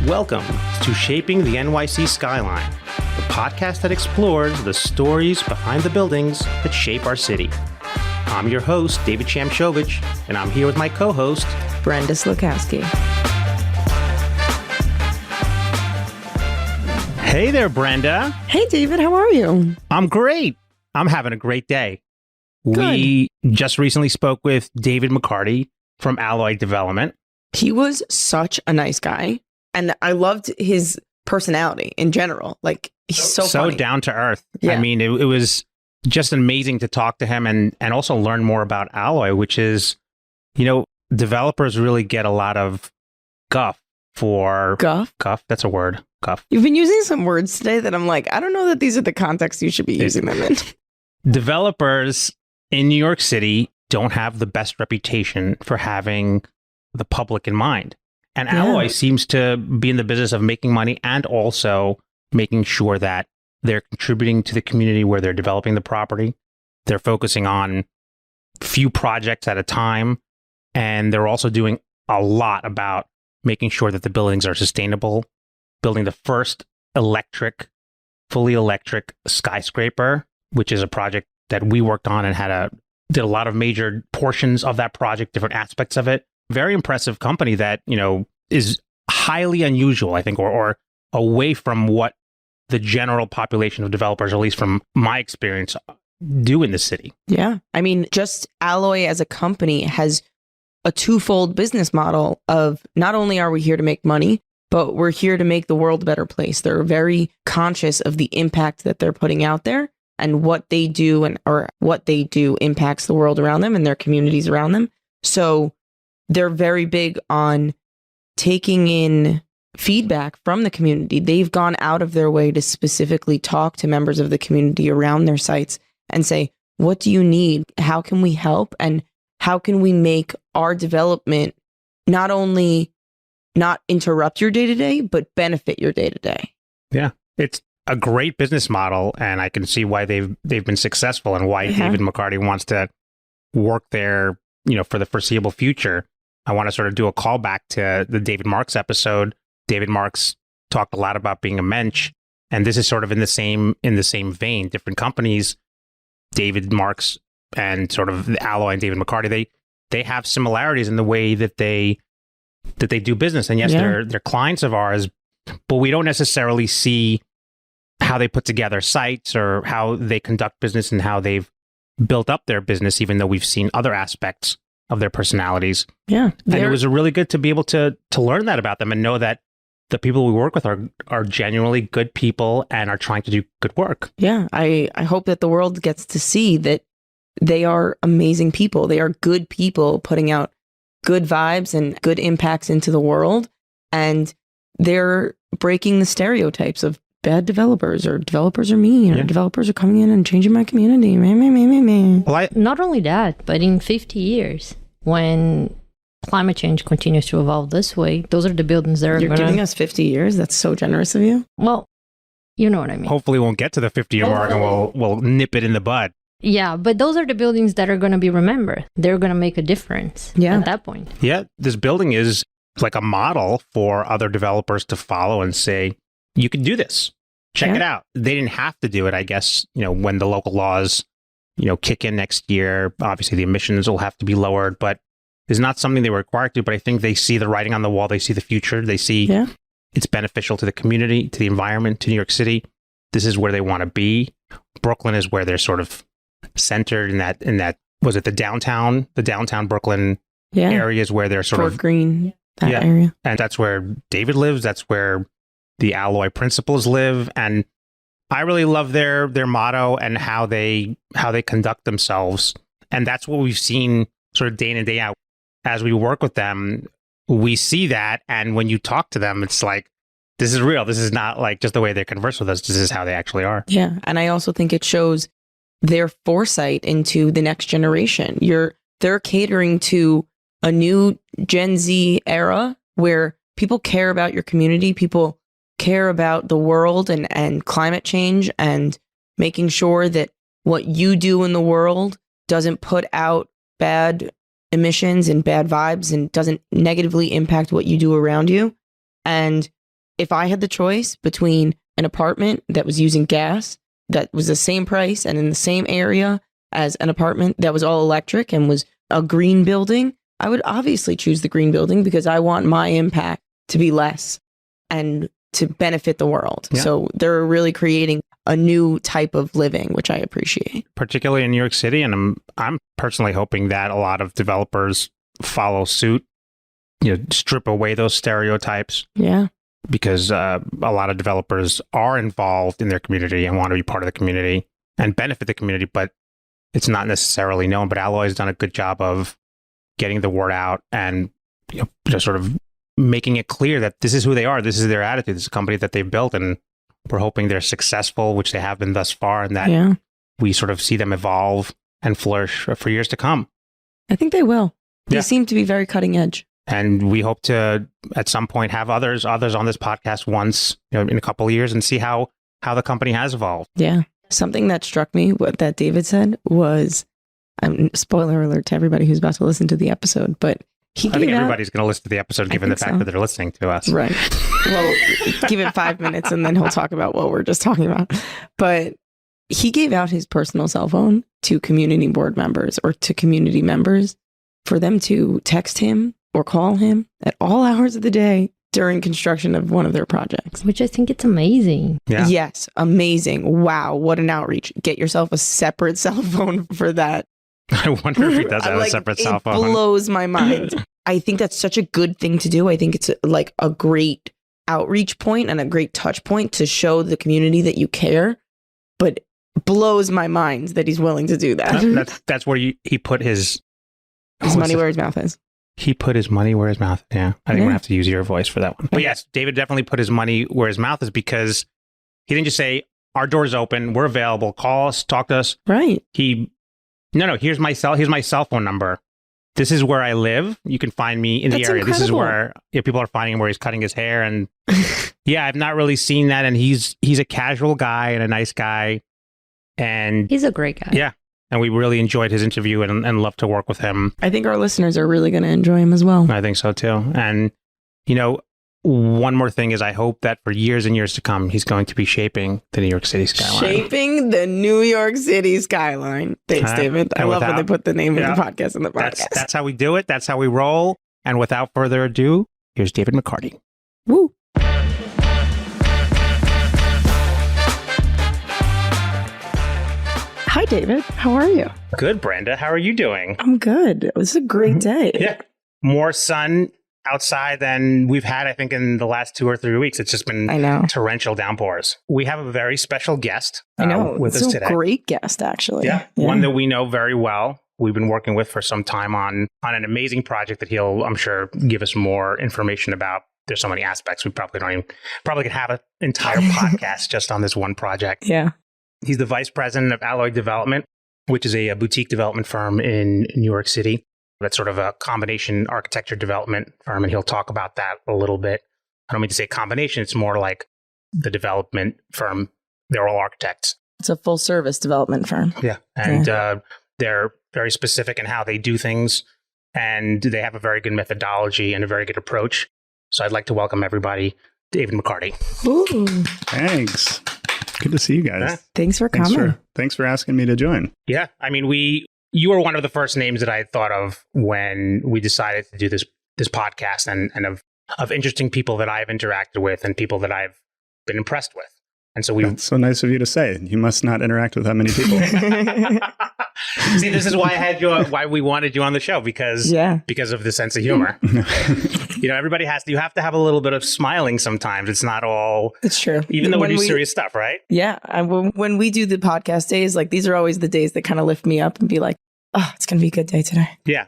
Welcome to Shaping the NYC Skyline, the podcast that explores the stories behind the buildings that shape our city. I'm your host, David Shamshovich, and I'm here with my co-host, Brenda Slukowski. Hey there, Brenda. Hey, David. How are you? I'm great. I'm having a great day. Good. We just recently spoke with David McCarty from Alloy Development. He was such a nice guy, and I loved his personality in general. Like, he's so funny. Down to earth. Yeah. I mean, it was just amazing to talk to him and also learn more about Alloy, which is, you know, developers really get a lot of guff for... Guff? Guff, that's a word. Guff. You've been using some words today that I'm like, I don't know that these are the contexts you should be using them in. Developers in New York City don't have the best reputation for having the public in mind. And Alloy seems to be in the business of making money and also making sure that they're contributing to the community where they're developing the property. They're focusing on few projects at a time. And they're also doing a lot about making sure that the buildings are sustainable, building the first fully electric skyscraper, which is a project that we worked on and did a lot of major portions of that project, different aspects of it. Very impressive company that, you know, is highly unusual, I think, or away from what the general population of developers, or at least from my experience, do in the city. Yeah. I mean, just Alloy as a company has a twofold business model of not only are we here to make money, but we're here to make the world a better place. They're very conscious of the impact that they're putting out there, and what they do impacts the world around them and their communities around them. So they're very big on taking in feedback from the community. They've gone out of their way to specifically talk to members of the community around their sites and say, what do you need? How can we help? And how can we make our development not only not interrupt your day-to-day, but benefit your day-to-day? Yeah, it's a great business model, and I can see why they've been successful and why David McCarty wants to work there, you know, for the foreseeable future. I want to sort of do a callback to the David Marks episode. David Marks talked a lot about being a mensch, and this is sort of in the same vein. Different companies, David Marks and sort of the Alloy and David McCarty, they have similarities in the way that they do business. And yes, they're clients of ours, but we don't necessarily see how they put together sites or how they conduct business and how they've built up their business, even though we've seen other aspects of their personalities. Yeah. And it was really good to be able to learn that about them and know that the people we work with are genuinely good people and are trying to do good work. Yeah. I hope that the world gets to see that they are amazing people. They are good people putting out good vibes and good impacts into the world. And they're breaking the stereotypes of bad developers, or developers are mean, or developers are coming in and changing my community. Well, not only that, but in 50 years, when climate change continues to evolve this way, those are the buildings that are You're giving us 50 years? That's so generous of you. Well, you know what I mean. Hopefully we'll get to the 50-year mark and we'll nip it in the bud. Yeah, but those are the buildings that are going to be remembered. They're going to make a difference at that point. Yeah, this building is like a model for other developers to follow and say, you can do this. Check it out. They didn't have to do it, I guess, you know, when the local laws, you know, kick in next year. Obviously, the emissions will have to be lowered, but it's not something they were required to. But I think they see the writing on the wall. They see the future. They see it's beneficial to the community, to the environment, to New York City. This is where they want to be. Brooklyn is where they're sort of centered in that was it the downtown Brooklyn areas where they're sort Fort of Greene, that area. And that's where David lives. That's where the Alloy principals live. And I really love their motto and how they conduct themselves. And that's what we've seen sort of day in and day out. As we work with them, we see that. And when you talk to them, it's like, this is real. This is not like just the way they converse with us. This is how they actually are. Yeah. And I also think it shows their foresight into the next generation. They're catering to a new Gen Z era where people care about your community, people care about the world and climate change, and making sure that what you do in the world doesn't put out bad emissions and bad vibes and doesn't negatively impact what you do around you. And if I had the choice between an apartment that was using gas, that was the same price and in the same area as an apartment that was all electric and was a green building, I would obviously choose the green building because I want my impact to be less and to benefit the world. Yeah. So they're really creating a new type of living, which I appreciate. Particularly in New York City. And I'm personally hoping that a lot of developers follow suit, strip away those stereotypes. Yeah. Because a lot of developers are involved in their community and want to be part of the community and benefit the community, but it's not necessarily known. But Alloy has done a good job of getting the word out and just sort of making it clear that this is who they are. This is their attitude. This is a company that they've built, and we're hoping they're successful, which they have been thus far, and that we sort of see them evolve and flourish for years to come. I think they will. They Yeah. seem to be very cutting edge. And we hope to, at some point, have others on this podcast once, in a couple of years and see how the company has evolved. Yeah. Something that struck me, what that David said was, spoiler alert to everybody who's about to listen to the episode, but I think everybody's going to listen to the episode, given the fact that they're listening to us. Right. Well, give it 5 minutes and then he'll talk about what we're just talking about. But he gave out his personal cell phone to community board members or to community members for them to text him or call him at all hours of the day during construction of one of their projects. Which I think it's amazing. Yeah. Yes, amazing. Wow, what an outreach. Get yourself a separate cell phone for that. I wonder if he does have a separate cell phone. It blows my mind. I think that's such a good thing to do. I think it's like a great outreach point and a great touch point to show the community that you care, but blows my mind that he's willing to do that. That's where he put his money where his mouth is. He put his money where his mouth. Yeah. I think we're going to have to use your voice for that one. But yes, David definitely put his money where his mouth is, because he didn't just say, our door's open, we're available, call us, talk to us. Right. No, here's my cell phone number. This is where I live. You can find me in the area. Incredible. This is where people are finding him where he's cutting his hair. And yeah, I've not really seen that. And he's a casual guy and a nice guy. And He's a great guy. yeah. And we really enjoyed his interview and love to work with him. I think our listeners are really going to enjoy him as well. I think so too. And, one more thing is I hope that for years and years to come, he's going to be shaping the New York City skyline. Shaping the New York City skyline. Thanks, David. I love when they put the name of the podcast in the podcast. That's how we do it. That's how we roll. And without further ado, here's David McCarty. Woo. Hi, David. How are you? Good, Brenda. How are you doing? I'm good. It was a great day. Yeah. More sun outside than we've had, I think, in the last 2 or 3 weeks. It's just been torrential downpours. We have a very special guest with us today. A great guest, actually. Yeah. One that we know very well. We've been working with for some time on an amazing project that he'll, I'm sure, give us more information about. There's so many aspects. We probably could have an entire podcast just on this one project. Yeah. He's the vice president of Alloy Development, which is a boutique development firm in New York City. That's sort of a combination architecture development firm, and he'll talk about that a little bit. I don't mean to say combination. It's more like the development firm. They're all architects. It's a full service development firm. Yeah. And they're very specific in how they do things, and they have a very good methodology and a very good approach. So I'd like to welcome everybody, David McCarty. Ooh. Thanks. Good to see you guys. Yeah. Thanks for coming. Thanks for asking me to join. Yeah. I mean, you were one of the first names that I thought of when we decided to do this podcast and of interesting people that I've interacted with and people that I've been impressed with. And so That's so nice of you to say. You must not interact with that many people. See, this is why I had you. Why we wanted you on the show because of the sense of humor. Everybody you have to have a little bit of smiling sometimes. It's not all. It's true. Even though we do serious stuff, right? Yeah. When we do the podcast days, like these are always the days that kind of lift me up and be like, oh, it's going to be a good day today. Yeah.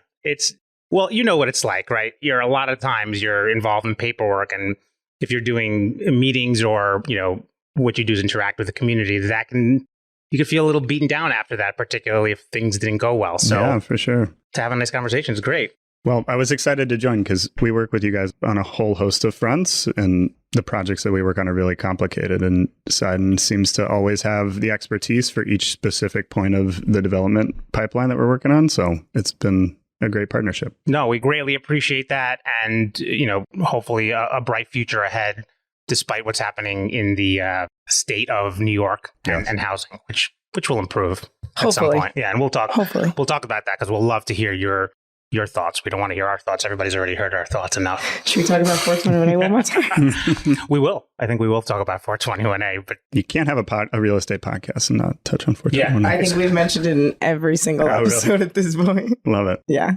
Well, you know what it's like, right? A lot of times you're involved in paperwork, and if you're doing meetings or, what you do is interact with the community, you could feel a little beaten down after that, particularly if things didn't go well. So yeah, for sure. To have a nice conversation is great. Well, I was excited to join because we work with you guys on a whole host of fronts, and the projects that we work on are really complicated, and Sidon seems to always have the expertise for each specific point of the development pipeline that we're working on. So it's been a great partnership. No, we greatly appreciate that. And, hopefully a bright future ahead despite what's happening in the state of New York and housing, which will improve at some point. Yeah, and we'll talk about that because we'll love to hear your thoughts. We don't want to hear our thoughts. Everybody's already heard our thoughts enough. Should we talk about 421A one more time? We will. I think we will talk about 421A, but you can't have a real estate podcast and not touch on 421A. Yeah, I think we've mentioned it in every single episode at this point. Love it. Yeah.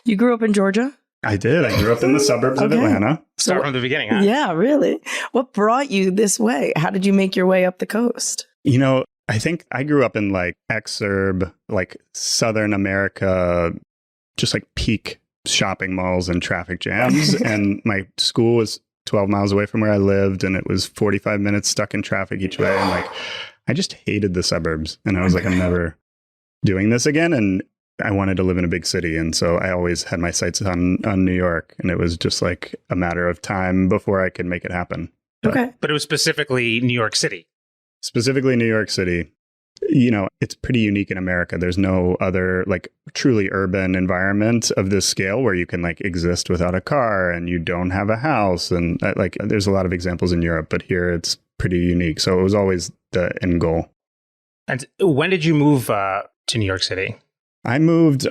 You grew up in Georgia? I did. I grew up in the suburbs of Atlanta. Start from the beginning, huh? Yeah, really. What brought you this way? How did you make your way up the coast? You know, I think I grew up in like exurb, like Southern America, just like peak shopping malls and traffic jams. And my school was 12 miles away from where I lived, and it was 45 minutes stuck in traffic each way. And like, I just hated the suburbs. And I was like, I'm never doing this again. And I wanted to live in a big city. And so I always had my sights on New York. And it was just like a matter of time before I could make it happen. But it was specifically New York City. Specifically New York City. You know, it's pretty unique in America. There's no other like truly urban environment of this scale where you can like exist without a car and you don't have a house. And like, there's a lot of examples in Europe, but here it's pretty unique. So it was always the end goal. And when did you move to New York City? I moved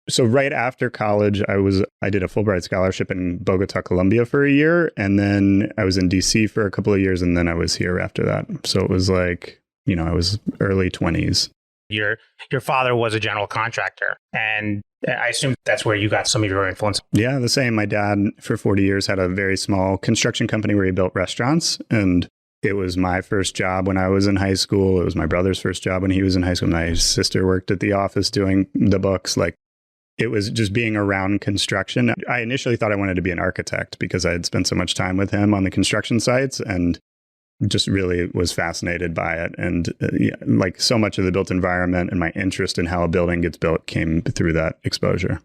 so right after college, I did a Fulbright scholarship in Bogota, Colombia for a year. And then I was in DC for a couple of years. And then I was here after that. So it was like, you know, I was early 20s. Your father was a general contractor, and I assume that's where you got some of your influence. Yeah, the same. My dad, for 40 years, had a very small construction company where he built restaurants. And it was my first job when I was in high school. It was my brother's first job when he was in high school. My sister worked at the office doing the books. Like, it was just being around construction. I initially thought I wanted to be an architect because I had spent so much time with him on the construction sites and just really was fascinated by it. And like so much of the built environment and my interest in how a building gets built came through that exposure.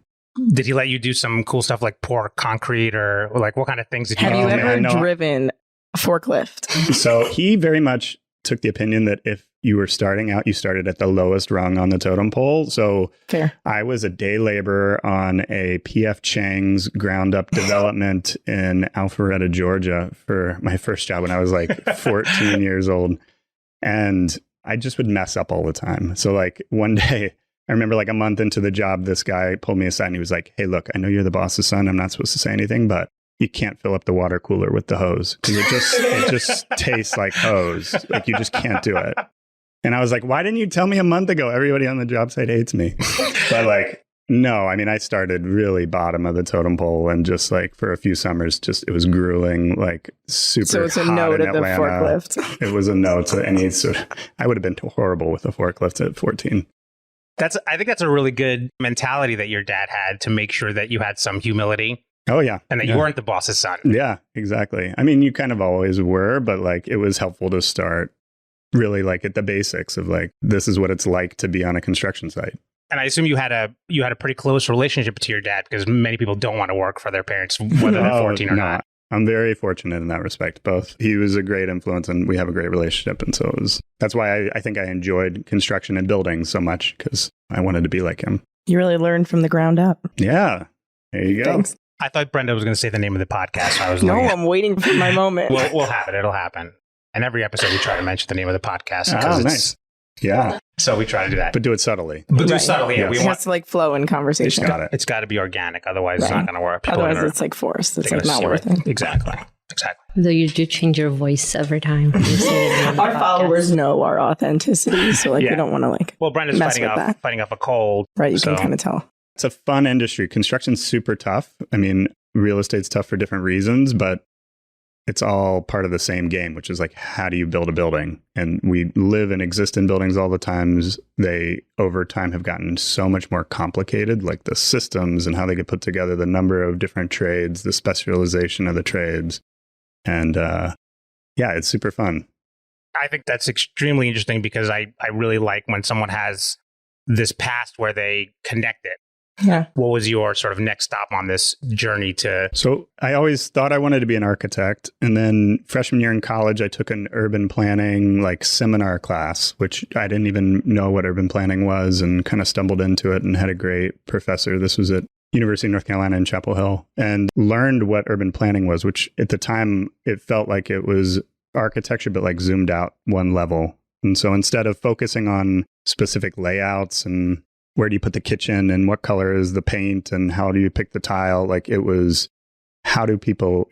Did he let you do some cool stuff like pour concrete, or like what kind of things did you Have you ever driven a forklift? So he very much took the opinion that if you were starting out, you started at the lowest rung on the totem pole. So fair. I was a day laborer on a P.F. Chang's ground up development in Alpharetta, Georgia for my first job when I was like 14 years old. And I just would mess up all the time. So like one day, I remember like a month into the job, this guy pulled me aside and he was like, "Hey, look, I know you're the boss's son. I'm not supposed to say anything, but you can't fill up the water cooler with the hose because it just tastes like hose. Like you just can't do it." And I was like, "Why didn't you tell me a month ago? Everybody on the job site hates me." But like, no, I mean, I started really bottom of the totem pole, and just like for a few summers, it was grueling, like super hot. So it's a no to the forklift. It was a no to any sort of, I would have been horrible with a forklift at 14. I think that's a really good mentality that your dad had to make sure that you had some humility. Oh, yeah. And that you weren't the boss's son. Yeah, exactly. I mean, you kind of always were, but like it was helpful to start really like at the basics of like, this is what it's like to be on a construction site. And I assume you had a pretty close relationship to your dad because many people don't want to work for their parents, whether they're 14 or not. I'm very fortunate in that respect. Both. He was a great influence and we have a great relationship. And so that's why I think I enjoyed construction and building so much, because I wanted to be like him. You really learned from the ground up. Yeah. There you go. Thanks. I thought Brenda was going to say the name of the podcast. I'm waiting for my moment. We'll have it. It'll happen. And every episode we try to mention the name of the podcast because nice. Yeah. So we try to do that. But do it subtly. Do it subtly. Yes. It has to like flow in conversation. It's got to be organic. Otherwise, it's not going to work. Otherwise, it's like forced. It's like not worth it. Exactly. Though you do change your voice every time. Our followers know our authenticity. So like we don't want to like Well, Brenda's fighting off a cold. Right. You can kind of tell. It's a fun industry. Construction's super tough. I mean, real estate's tough for different reasons, but it's all part of the same game, which is like, how do you build a building? And we live and exist in buildings all the time. They, over time, have gotten so much more complicated, like the systems and how they get put together, the number of different trades, the specialization of the trades. And it's super fun. I think that's extremely interesting because I really like when someone has this past where they connect it. Yeah. What was your sort of next stop on this journey to? So I always thought I wanted to be an architect. And then freshman year in college, I took an urban planning like seminar class, which I didn't even know what urban planning was, and kind of stumbled into it and had a great professor. This was at University of North Carolina in Chapel Hill and learned what urban planning was, which at the time it felt like it was architecture, but like zoomed out one level. And so instead of focusing on specific layouts and where do you put the kitchen and what color is the paint and how do you pick the tile, like it was how do people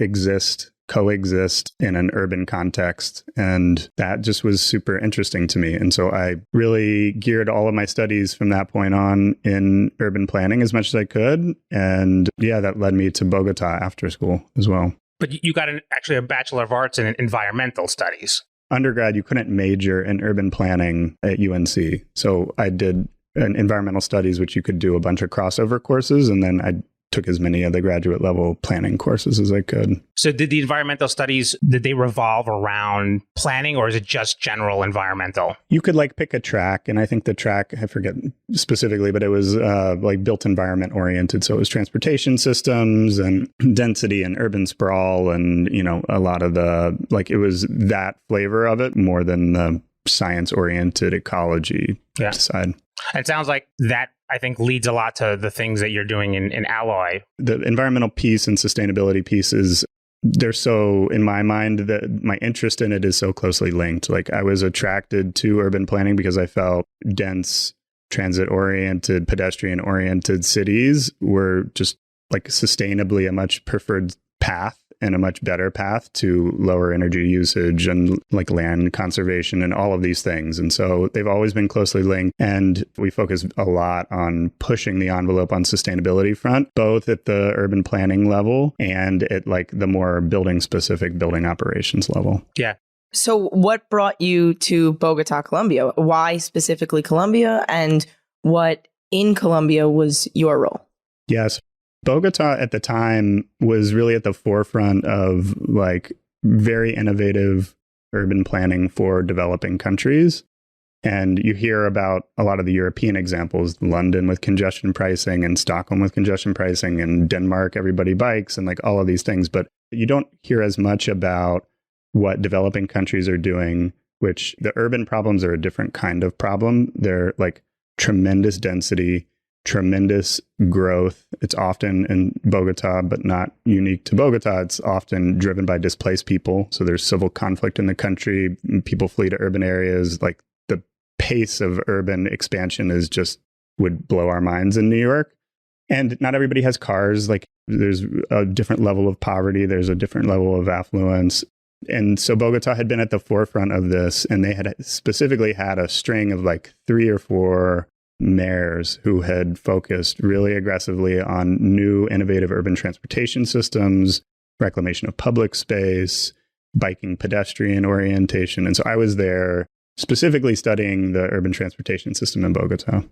coexist in an urban context. And that just was super interesting to me. And so I really geared all of my studies from that point on in urban planning as much as I could. And yeah, that led me to Bogota after school as well. But you got actually a Bachelor of Arts in Environmental Studies. Undergrad, you couldn't major in urban planning at UNC. So I did an environmental studies, which you could do a bunch of crossover courses. And then I took as many of the graduate level planning courses as I could. So did the environmental studies, did they revolve around planning or is it just general environmental? You could like pick a track. And I think the track, I forget specifically, but it was like built environment oriented. So it was transportation systems and density and urban sprawl. And, you know, a lot of the, like it was that flavor of it more than the science oriented ecology side. It sounds like that, I think, leads a lot to the things that you're doing in Alloy. The environmental piece and sustainability piece they're so, in my mind, that my interest in it is so closely linked. Like I was attracted to urban planning because I felt dense, transit-oriented, pedestrian-oriented cities were just like sustainably a much preferred path and a much better path to lower energy usage and like land conservation and all of these things. And so they've always been closely linked. And we focus a lot on pushing the envelope on sustainability front, both at the urban planning level and at like the more building specific building operations level. Yeah. So what brought you to Bogota, Colombia? Why specifically Colombia? And what in Colombia was your role? Yes. Bogota at the time was really at the forefront of like very innovative urban planning for developing countries. And you hear about a lot of the European examples, London with congestion pricing and Stockholm with congestion pricing and Denmark, everybody bikes and like all of these things. But you don't hear as much about what developing countries are doing, which the urban problems are a different kind of problem. They're like tremendous density, tremendous growth. It's often in Bogota, but not unique to Bogota. It's often driven by displaced people. So there's civil conflict in the country. People flee to urban areas. Like the pace of urban expansion is just would blow our minds in New York. And not everybody has cars. Like there's a different level of poverty. There's a different level of affluence. And so Bogota had been at the forefront of this. And they had specifically had a string of like 3 or 4 mayors who had focused really aggressively on new innovative urban transportation systems, reclamation of public space, biking pedestrian orientation. And so I was there specifically studying the urban transportation system in Bogota.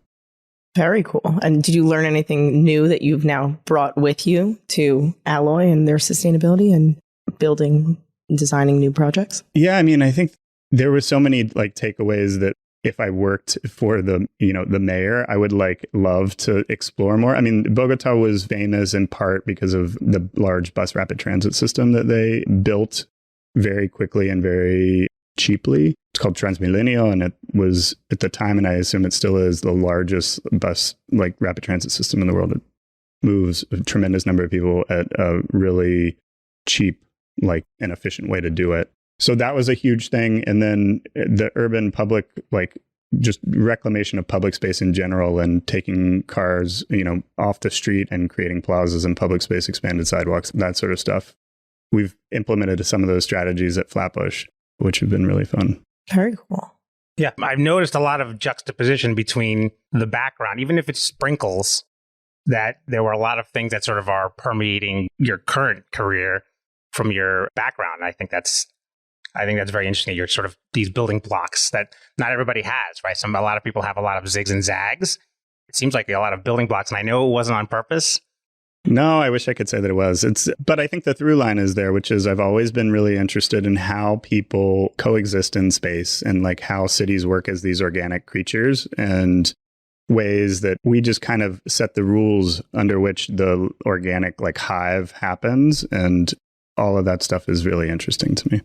Very cool. And did you learn anything new that you've now brought with you to Alloy and their sustainability and building and designing new projects? Yeah, I mean, I think there were so many like takeaways that if I worked for the mayor, I would like love to explore more. I mean, Bogota was famous in part because of the large bus rapid transit system that they built very quickly and very cheaply. It's called Transmilenio, and it was at the time, and I assume it still is, the largest bus like rapid transit system in the world. It moves a tremendous number of people at a really cheap, like an efficient way to do it. So that was a huge thing. And then the urban public, like just reclamation of public space in general and taking cars, off the street and creating plazas and public space, expanded sidewalks, that sort of stuff. We've implemented some of those strategies at Flatbush, which have been really fun. Very cool. Yeah, I've noticed a lot of juxtaposition between the background, even if it's sprinkles, that there were a lot of things that sort of are permeating your current career from your background. I think that's very interesting. You're sort of these building blocks that not everybody has, right? A lot of people have a lot of zigs and zags. It seems like a lot of building blocks, and I know it wasn't on purpose. No, I wish I could say that it was. But I think the through line is there, which is I've always been really interested in how people coexist in space and like how cities work as these organic creatures and ways that we just kind of set the rules under which the organic like hive happens. And all of that stuff is really interesting to me.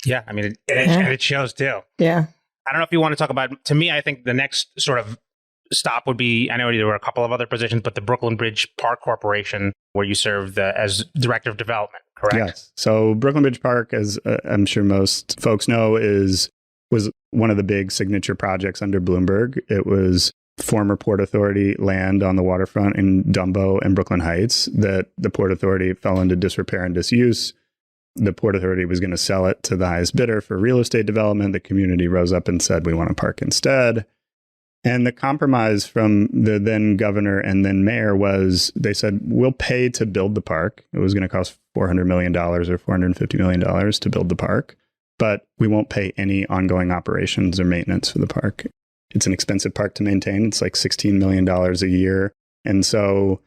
Yeah, I mean, it shows too. Yeah. I don't know if you want to talk about, to me, I think the next sort of stop would be, I know there were a couple of other positions, but the Brooklyn Bridge Park Corporation, where you served as Director of Development, correct? Yes. So Brooklyn Bridge Park, as I'm sure most folks know, was one of the big signature projects under Bloomberg. It was former Port Authority land on the waterfront in Dumbo and Brooklyn Heights that the Port Authority fell into disrepair and disuse. The Port Authority was going to sell it to the highest bidder for real estate development. The community rose up and said, we want a park instead. And the compromise from the then governor and then mayor was they said, we'll pay to build the park. It was going to cost $400 million or $450 million to build the park, but we won't pay any ongoing operations or maintenance for the park. It's an expensive park to maintain. It's like $16 million a year. And so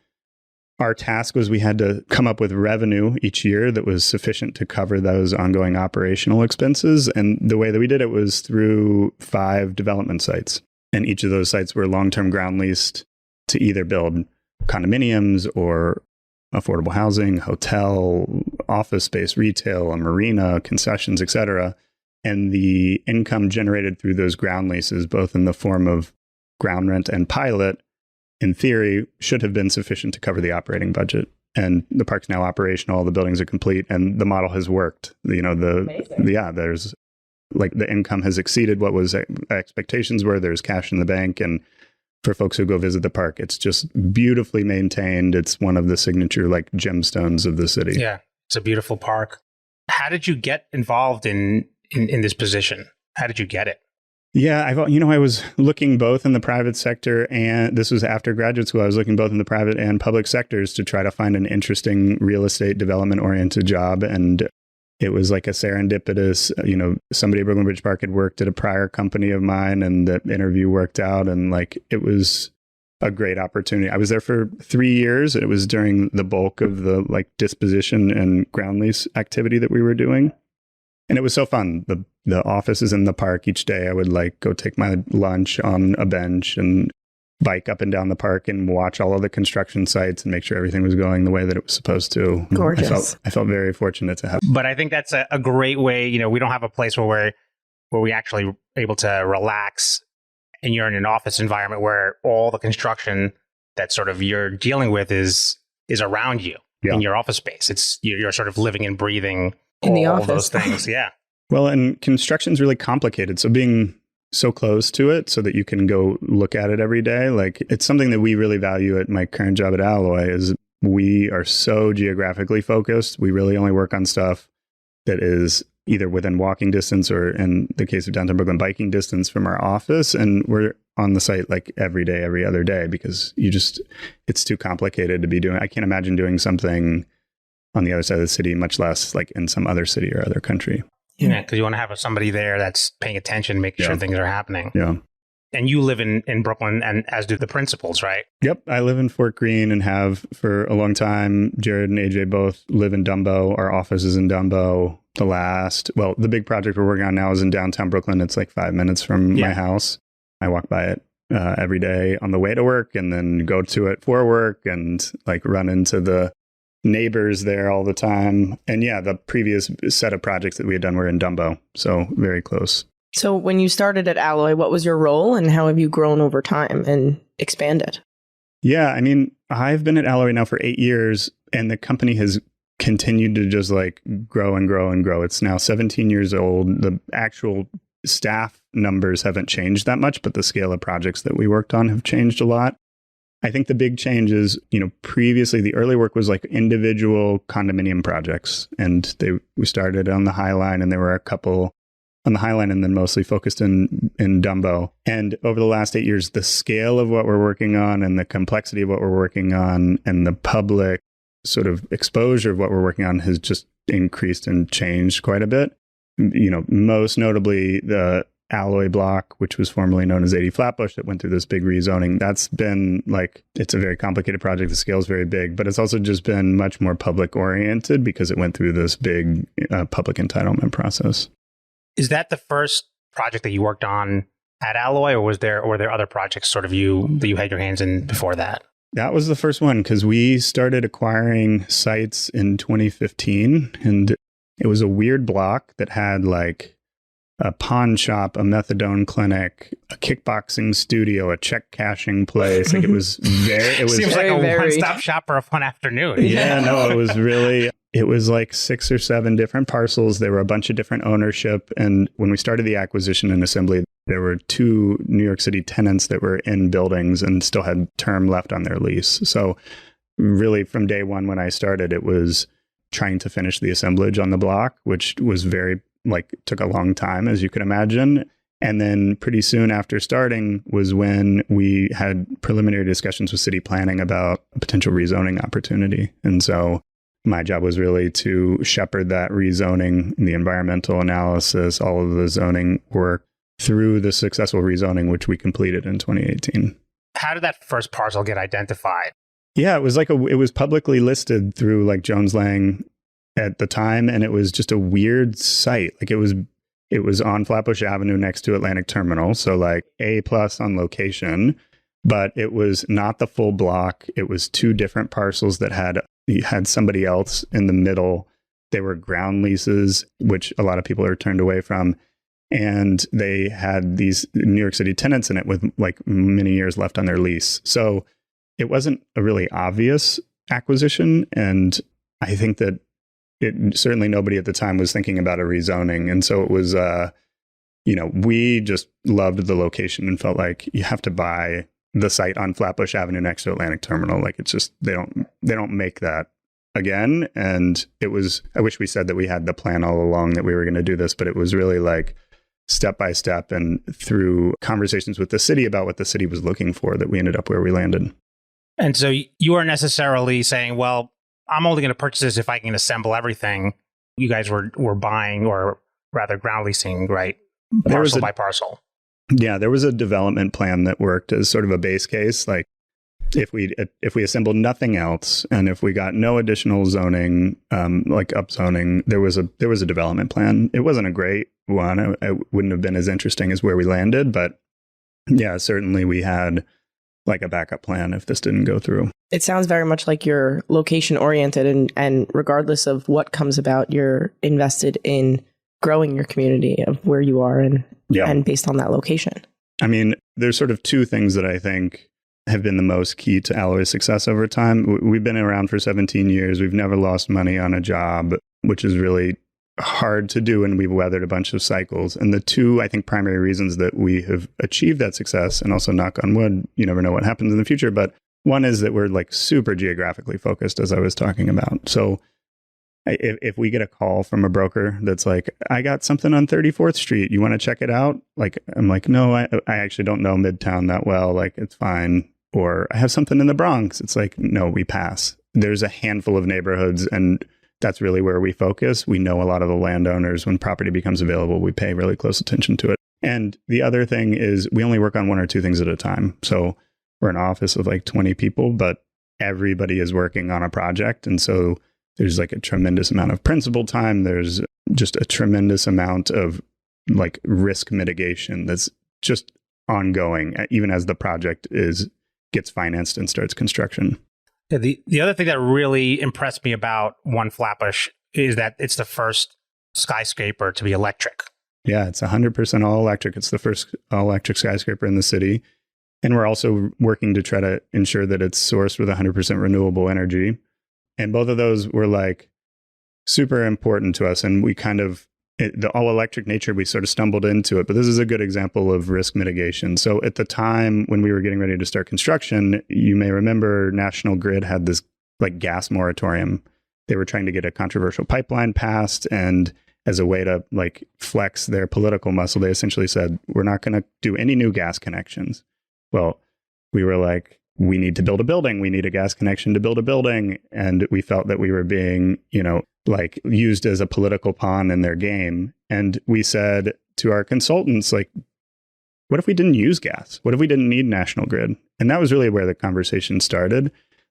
our task was we had to come up with revenue each year that was sufficient to cover those ongoing operational expenses. And the way that we did it was through 5 development sites. And each of those sites were long-term ground leased to either build condominiums or affordable housing, hotel, office space, retail, a marina, concessions, et cetera. And the income generated through those ground leases, both in the form of ground rent and pilot, in theory, should have been sufficient to cover the operating budget. And the park's now operational, the buildings are complete, and the model has worked. There's like the income has exceeded what was expectations were. There's cash in the bank. And for folks who go visit the park, it's just beautifully maintained. It's one of the signature like gemstones of the city. Yeah, it's a beautiful park. How did you get involved in this position? How did you get it? Yeah, I was looking both in the private sector, and this was after graduate school. I was looking both in the private and public sectors to try to find an interesting real estate development oriented job. And it was like a serendipitous, somebody at Brooklyn Bridge Park had worked at a prior company of mine, and the interview worked out, and like it was a great opportunity. I was there for 3 years. It was during the bulk of the like disposition and ground lease activity that we were doing. And it was so fun. The office is in the park each day. I would like go take my lunch on a bench and bike up and down the park and watch all of the construction sites and make sure everything was going the way that it was supposed to. Gorgeous. I felt very fortunate to have. But I think that's a great way. We don't have a place where we actually able to relax, and you're in an office environment where all the construction that sort of you're dealing with is around you in your office space. You're sort of living and breathing in the all office. those things. Yeah. Well, and construction's really complicated. So being so close to it so that you can go look at it every day, like it's something that we really value at my current job at Alloy is we are so geographically focused. We really only work on stuff that is either within walking distance or in the case of downtown Brooklyn, biking distance from our office. And we're on the site like every day, every other day, because it's too complicated to be doing. I can't imagine doing something on the other side of the city, much less like in some other city or other country. Yeah, because you want to have somebody there that's paying attention, making sure things are happening. Yeah. And you live in Brooklyn, and as do the principals, right? Yep. I live in Fort Greene and have for a long time. Jared and AJ both live in Dumbo. Our office is in Dumbo. The big project we're working on now is in downtown Brooklyn. It's like 5 minutes from my house. I walk by it every day on the way to work and then go to it for work and like run into the neighbors there all the time. And the previous set of projects that we had done were in Dumbo. So very close. So when you started at Alloy, what was your role and how have you grown over time and expanded? Yeah, I mean, I've been at Alloy now for 8 years and the company has continued to just like grow and grow and grow. It's now 17 years old. The actual staff numbers haven't changed that much, but the scale of projects that we worked on have changed a lot. I think the big change is, previously the early work was like individual condominium projects, and we started on the High Line, and there were a couple on the High Line, and then mostly focused in Dumbo. And over the last 8 years, the scale of what we're working on, and the complexity of what we're working on, and the public sort of exposure of what we're working on has just increased and changed quite a bit. Most notably the Alloy block, which was formerly known as 80 Flatbush, that went through this big rezoning. That's been like, it's a very complicated project. The scale is very big, but it's also just been much more public oriented because it went through this big public entitlement process. Is that the first project that you worked on at Alloy, or were there other projects sort of that you had your hands in before that? That was the first one because we started acquiring sites in 2015, and it was a weird block that had like a pawn shop, a methadone clinic, a kickboxing studio, a check cashing place. Like it was Seems like a one-stop shop for a fun afternoon. Yeah, no, it was like 6 or 7 different parcels. There were a bunch of different ownership. And when we started the acquisition and assembly, there were 2 New York City tenants that were in buildings and still had term left on their lease. So really from day one, when I started, it was trying to finish the assemblage on the block, which was took a long time, as you could imagine. And then pretty soon after starting was when we had preliminary discussions with city planning about a potential rezoning opportunity. And so my job was really to shepherd that rezoning, the environmental analysis, all of the zoning work through the successful rezoning, which we completed in 2018. How did that first parcel get identified? Yeah, it was publicly listed through like Jones Lang at the time, and it was just a weird site. Like it was on Flatbush Avenue next to Atlantic Terminal, so like A+ on location, but it was not the full block. It was 2 different parcels that had somebody else in the middle. They were ground leases, which a lot of people are turned away from. And they had these New York City tenants in it with like many years left on their lease. So it wasn't a really obvious acquisition. And I think that certainly nobody at the time was thinking about a rezoning. And so it was, we just loved the location and felt like you have to buy the site on Flatbush Avenue next to Atlantic Terminal. Like it's just, they don't make that again. And I wish we said that we had the plan all along that we were going to do this, but it was really like step by step and through conversations with the city about what the city was looking for that we ended up where we landed. And so you weren't necessarily saying, well, I'm only going to purchase this if I can assemble everything. You guys were buying, or rather ground leasing, right? Parcel by parcel. Yeah, there was a development plan that worked as sort of a base case. Like if we assembled nothing else, and if we got no additional zoning, like upzoning, there was a development plan. It wasn't a great one. It wouldn't have been as interesting as where we landed, but yeah, certainly we had like a backup plan if this didn't go through. It sounds very much like you're location oriented, and regardless of what comes about, you're invested in growing your community of where you are and based on that location. I mean, there's sort of 2 things that I think have been the most key to Alloy's success over time. We've been around for 17 years. We've never lost money on a job, which is really hard to do, and we've weathered a bunch of cycles. And the 2, I think, primary reasons that we have achieved that success, and also knock on wood, you never know what happens in the future, but one is that we're like super geographically focused, as I was talking about. So if we get a call from a broker that's like, I got something on 34th Street, you want to check it out? Like, I'm like, no, I actually don't know Midtown that well. Like, it's fine. Or I have something in the Bronx. It's like, no, we pass. There's a handful of neighborhoods, and that's really where we focus. We know a lot of the landowners. When property becomes available, we pay really close attention to it. And the other thing is we only work on 1 or 2 things at a time. So we're an office of like 20 people, but everybody is working on a project. And so there's like a tremendous amount of principal time. There's just a tremendous amount of like risk mitigation that's just ongoing, even as the project gets financed and starts construction. The other thing that really impressed me about One Flatbush is that it's the first skyscraper to be electric. Yeah, it's 100% all electric. It's the first all electric skyscraper in the city. And we're also working to try to ensure that it's sourced with 100% renewable energy. And both of those were like super important to us. And we the all electric nature, we sort of stumbled into it. But this is a good example of risk mitigation. So at the time when we were getting ready to start construction, you may remember National Grid had this like gas moratorium. They were trying to get a controversial pipeline passed, and as a way to like flex their political muscle, they essentially said, we're not going to do any new gas connections. Well, we were like, we need to build a building. We need a gas connection to build a building. And we felt that we were being, like used as a political pawn in their game. And we said to our consultants, like, what if we didn't use gas? What if we didn't need National Grid? And that was really where the conversation started.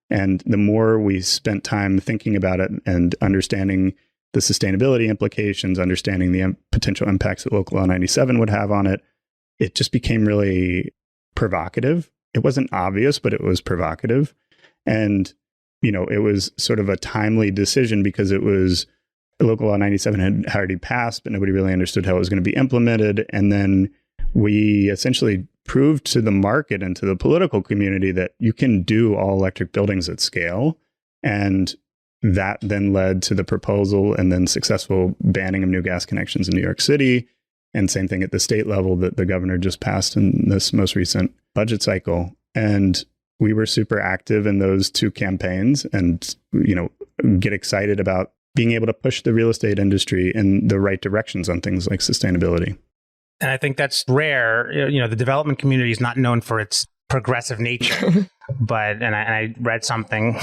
And the more we spent time thinking about it and understanding the sustainability implications, understanding the potential impacts that Local Law 97 would have on it, it just became really provocative. It wasn't obvious, but it was provocative. And, it was sort of a timely decision because it was Local Law 97 had already passed, but nobody really understood how it was going to be implemented. And then we essentially proved to the market and to the political community that you can do all electric buildings at scale. And that then led to the proposal and then successful banning of new gas connections in New York City. And same thing at the state level that the governor just passed in this most recent budget cycle. And we were super active in those two campaigns and, get excited about being able to push the real estate industry in the right directions on things like sustainability. And I think that's rare. The development community is not known for its progressive nature. But, and I read something,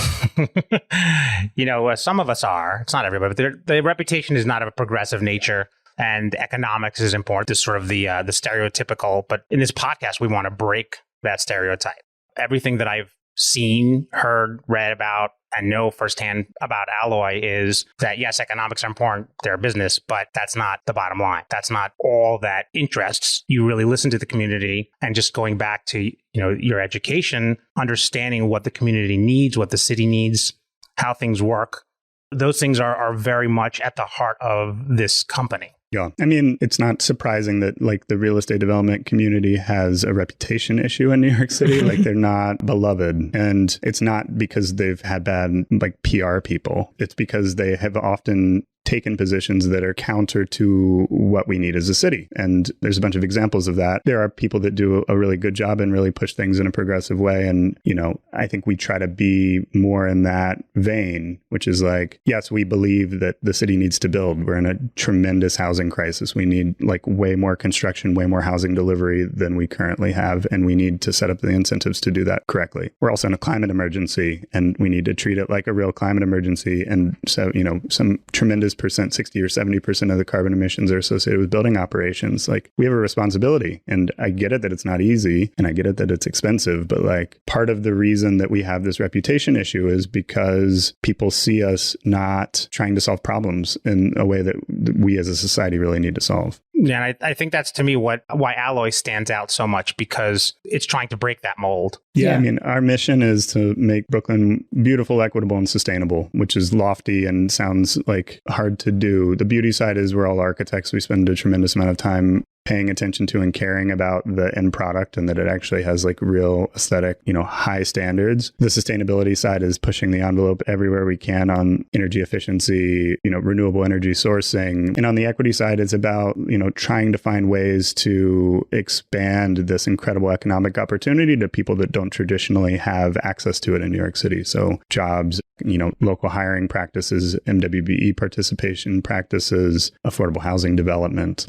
some of us are, it's not everybody, but the reputation is not of a progressive nature. And economics is important. This sort of the stereotypical. But in this podcast, we want to break that stereotype. Everything that I've seen, heard, read about, and know firsthand about Alloy is that, yes, economics are important. They're a business, but that's not the bottom line. That's not all that interests. You really listen to the community, and just going back to, your education, understanding what the community needs, what the city needs, how things work. Those things are very much at the heart of this company. Yeah. I mean, it's not surprising that the real estate development community has a reputation issue in New York City. They're not beloved. And it's not because they've had bad PR people. It's because they have often taken positions that are counter to what we need as a city. And there's a bunch of examples of that. There are people that do a really good job and really push things in a progressive way. And, I think we try to be more in that vein, which is yes, we believe that the city needs to build. We're in a tremendous housing crisis. We need way more construction, way more housing delivery than we currently have. And we need to set up the incentives to do that correctly. We're also in a climate emergency, and we need to treat it like a real climate emergency. And so, some tremendous 60 or 70% of the carbon emissions are associated with building operations. We have a responsibility, and I get it that it's not easy, and I get it that it's expensive, but part of the reason that we have this reputation issue is because people see us not trying to solve problems in a way that we as a society really need to solve. Yeah, and I think that's to me why Alloy stands out so much, because it's trying to break that mold. Yeah, I mean, our mission is to make Brooklyn beautiful, equitable, and sustainable, which is lofty and sounds hard to do. The beauty side is we're all architects. We spend a tremendous amount of time paying attention to and caring about the end product, and that it actually has real aesthetic, high standards. The sustainability side is pushing the envelope everywhere we can on energy efficiency, renewable energy sourcing. And on the equity side, it's about, trying to find ways to expand this incredible economic opportunity to people that don't traditionally have access to it in New York City. So jobs, local hiring practices, MWBE participation practices, affordable housing development.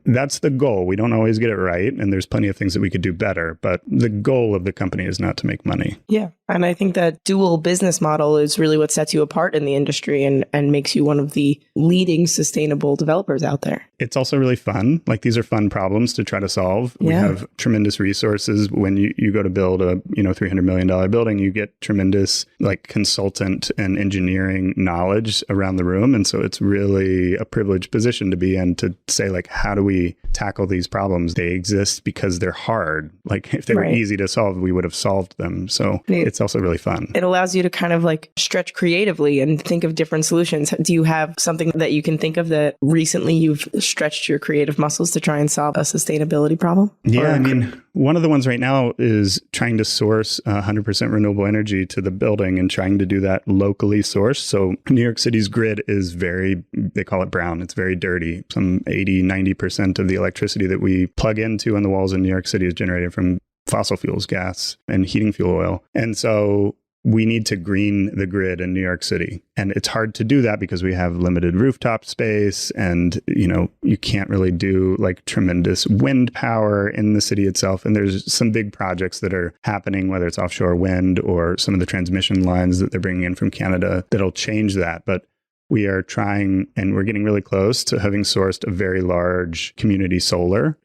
That's the goal. We don't always get it right, and there's plenty of things that we could do better, but the goal of the company is not to make money. Yeah. And I think that dual business model is really what sets you apart in the industry and makes you one of the leading sustainable developers out there. It's also really fun. These are fun problems to try to solve. Yeah. We have tremendous resources. When you go to build a $300 million building, you get tremendous consultant and engineering knowledge around the room. And so it's really a privileged position to be in, to say how do we tackle these problems? They exist because they're hard. If they were easy to solve, we would have solved them. So it's also really fun. It allows you to kind of stretch creatively and think of different solutions. Do you have something that you can think of that recently you've stretched your creative muscles to try and solve a sustainability problem? Yeah, I mean, one of the ones right now is trying to source 100% renewable energy to the building and trying to do that locally sourced. So New York City's grid is they call it brown. It's very dirty. Some 80-90% of the electricity that we plug into on the walls in New York City is generated from fossil fuels, gas, and heating fuel oil. And so we need to green the grid in New York City. And it's hard to do that because we have limited rooftop space, and, you can't really do tremendous wind power in the city itself. And there's some big projects that are happening, whether it's offshore wind or some of the transmission lines that they're bringing in from Canada, that'll change that. But we are trying, and we're getting really close to having sourced a very large community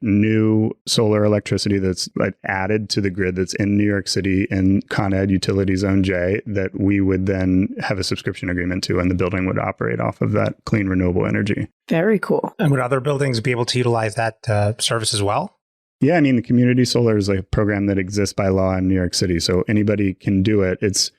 new solar electricity that's added to the grid that's in New York City in Con Ed Utility Zone J, that we would then have a subscription agreement to, and the building would operate off of that clean renewable energy. Very cool. And would other buildings be able to utilize that service as well? Yeah, I mean, the community solar is a program that exists by law in New York City, so anybody can do it. It's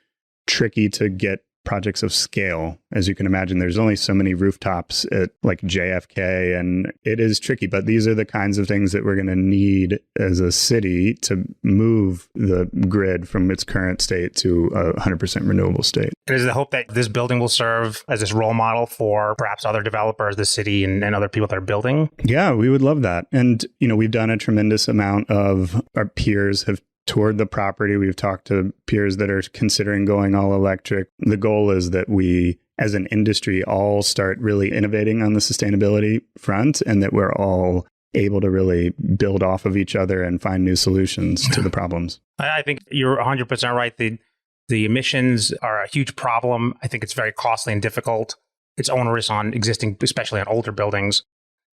tricky to get projects of scale. As you can imagine, there's only so many rooftops at like JFK, and it is tricky, but these are the kinds of things that we're going to need as a city to move the grid from its current state to a 100% renewable state. And is the hope that this building will serve as this role model for perhaps other developers, the city, and other people that are building? Yeah, we would love that. And, we've done a tremendous amount of, our peers have toured the property. We've talked to peers that are considering going all electric. The goal is that we, as an industry, all start really innovating on the sustainability front, and that we're all able to really build off of each other and find new solutions to the problems. I think you're 100% right. The emissions are a huge problem. I think it's very costly and difficult. It's onerous on existing, especially on older buildings.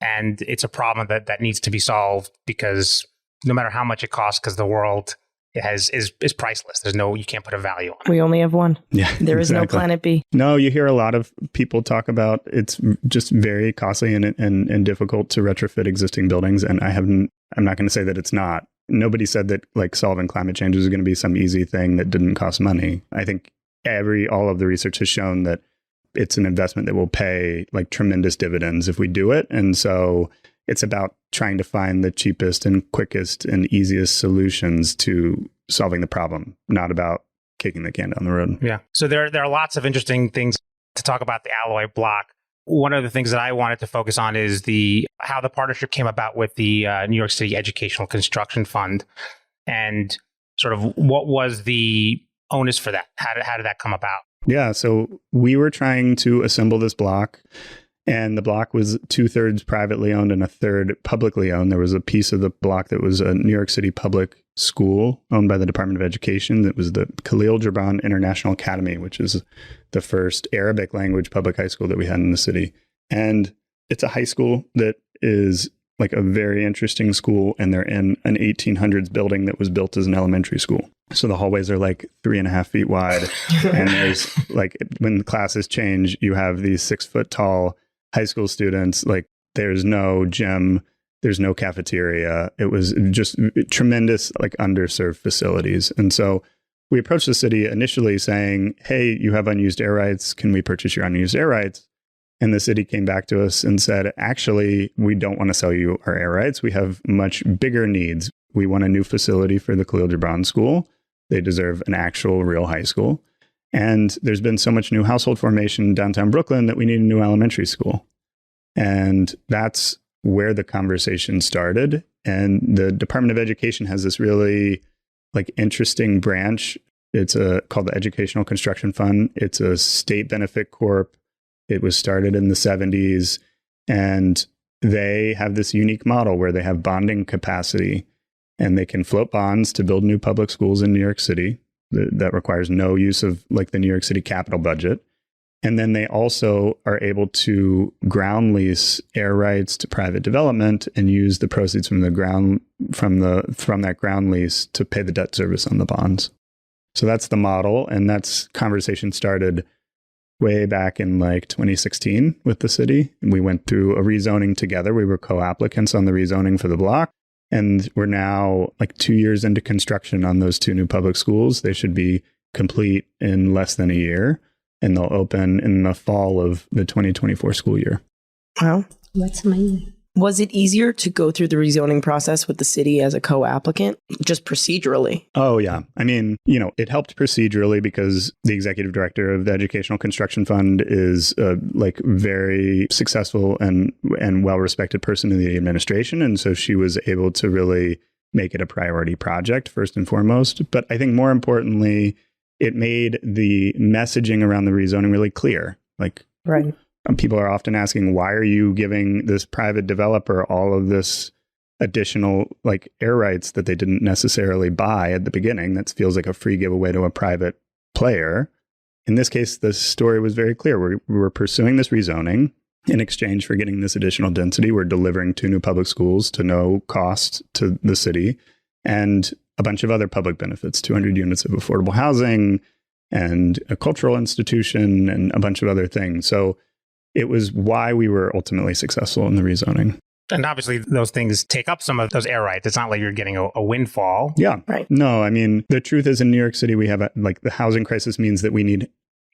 And it's a problem that needs to be solved, because no matter how much it costs, because the world is priceless. You can't put a value on it. We only have one. Yeah, there is no planet B. No, you hear a lot of people talk about it's just very costly and difficult to retrofit existing buildings. And I'm not going to say that it's not. Nobody said that like solving climate change is going to be some easy thing that didn't cost money. I think all of the research has shown that it's an investment that will pay like tremendous dividends if we do it. And so it's about trying to find the cheapest and quickest and easiest solutions to solving the problem, not about kicking the can down the road. Yeah. So there are lots of interesting things to talk about the Alloy block. One of the things that I wanted to focus on is how the partnership came about with the New York City Educational Construction Fund, and sort of what was the onus for that? How did that come about? Yeah, so we were trying to assemble this block, and the block was 2/3 privately owned and 1/3 publicly owned. There was a piece of the block that was a New York City public school owned by the Department of Education. That was the Khalil Gibran International Academy, which is the first Arabic language public high school that we had in the city. And it's a high school that is like a very interesting school, and they're in an 1800s building that was built as an elementary school. So the hallways are like 3.5 feet wide. And there's like, when classes change, you have these 6-foot tall high school students. Like, there's no gym, there's no cafeteria. It was just tremendous, like underserved facilities. And so we approached the city initially saying, hey, you have unused air rights. Can we purchase your unused air rights? And the city came back to us and said, actually, we don't want to sell you our air rights. We have much bigger needs. We want a new facility for the Khalil Gibran School. They deserve an actual real high school. And there's been so much new household formation in downtown Brooklyn that we need a new elementary school. And that's where the conversation started. And the Department of Education has this really like interesting branch. It's called the Educational Construction Fund. It's a state benefit corp. It was started in the 70s, and they have this unique model where they have bonding capacity, and they can float bonds to build new public schools in New York City. That requires no use of like the New York City capital budget. And then they also are able to ground lease air rights to private development and use the proceeds from the ground from that ground lease to pay the debt service on the bonds. So that's the model, and that's conversation started way back in like 2016 with the city. We went through a rezoning together. We were co-applicants on the rezoning for the block. And we're now like 2 years into construction on those 2 new public schools. They should be complete in less than a year, and they'll open in the fall of the 2024 school year. Wow. That's amazing. Was it easier to go through the rezoning process with the city as a co-applicant, just procedurally? Oh, yeah. I mean, it helped procedurally because the executive director of the Educational Construction Fund is a like very successful and well-respected person in the administration. And so she was able to really make it a priority project first and foremost. But I think more importantly, it made the messaging around the rezoning really clear. Like, right. People are often asking, why are you giving this private developer all of this additional like air rights that they didn't necessarily buy at the beginning? That feels like a free giveaway to a private player. In this case, the story was very clear. We're pursuing this rezoning. In exchange for getting this additional density, we're delivering 2 new public schools to no cost to the city, and a bunch of other public benefits, 200 units of affordable housing and a cultural institution and a bunch of other things. So it was why we were ultimately successful in the rezoning. And obviously, those things take up some of those air rights. It's not like you're getting a windfall. Yeah. Right. No, I mean, the truth is in New York City, we have like the housing crisis means that we need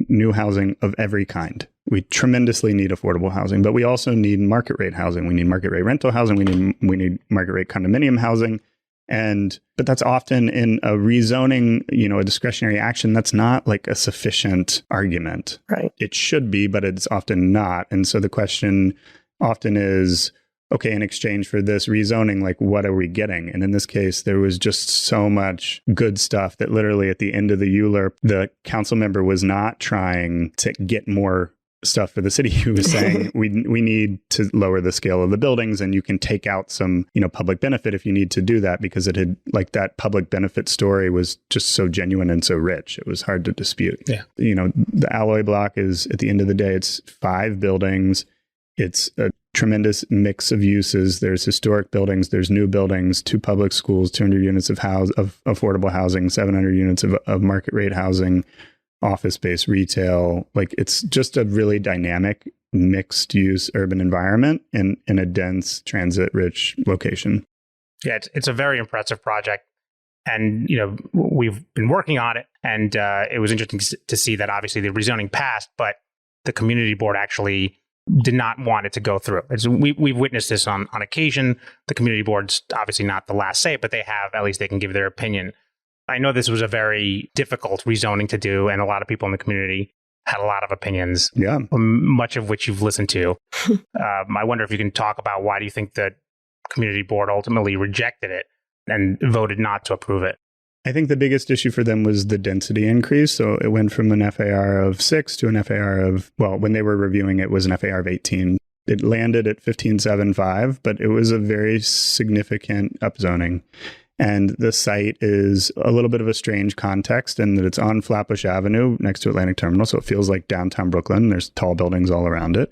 new housing of every kind. We tremendously need affordable housing, but we also need market rate housing. We need market rate rental housing. We need market rate condominium housing. But that's often in a rezoning, a discretionary action. That's not like a sufficient argument. Right. It should be, but it's often not. And so the question often is, okay, in exchange for this rezoning, like what are we getting? And in this case, there was just so much good stuff that literally at the end of the ULURP, the council member was not trying to get more stuff for the city. He was saying we need to lower the scale of the buildings, and you can take out some public benefit if you need to do that, because it had like that public benefit story was just so genuine and so rich. It was hard to dispute. Yeah. The Alloy block is, at the end of the day, it's 5 buildings. It's a tremendous mix of uses. There's historic buildings, there's new buildings, 2 public schools, 200 units of affordable housing, 700 units of market rate housing, office space, retail. Like, it's just a really dynamic mixed use urban environment in a dense transit rich location. Yeah, it's a very impressive project. And, we've been working on it, and it was interesting to see that obviously the rezoning passed, but the community board actually did not want it to go through. We've witnessed this on occasion. The community board's obviously not the last say, but at least they can give their opinion. I know this was a very difficult rezoning to do, and a lot of people in the community had a lot of opinions, much of which you've listened to. I wonder if you can talk about why do you think the community board ultimately rejected it and voted not to approve it? I think the biggest issue for them was the density increase. So it went from an FAR of 6 to an FAR of, when they were reviewing it, was an FAR of 18. It landed at 15.75, but it was a very significant upzoning. And the site is a little bit of a strange context in that it's on Flatbush Avenue next to Atlantic Terminal. So it feels like downtown Brooklyn. There's tall buildings all around it.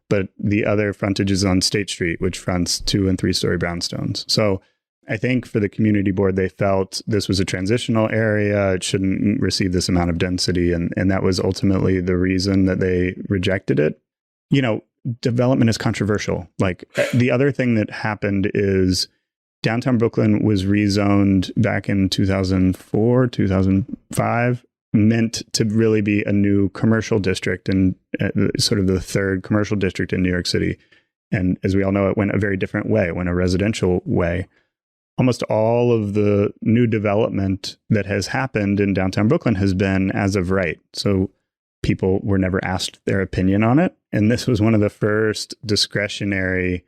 But the other frontage is on State Street, which fronts 2- and 3-story brownstones. So I think for the community board, they felt this was a transitional area. It shouldn't receive this amount of density. And that was ultimately the reason that they rejected it. Development is controversial. Like, the other thing that happened is downtown Brooklyn was rezoned back in 2004, 2005, meant to really be a new commercial district and sort of the third commercial district in New York City. And as we all know, it went a very different way. It went a residential way. Almost all of the new development that has happened in downtown Brooklyn has been as of right. So people were never asked their opinion on it. And this was one of the first discretionary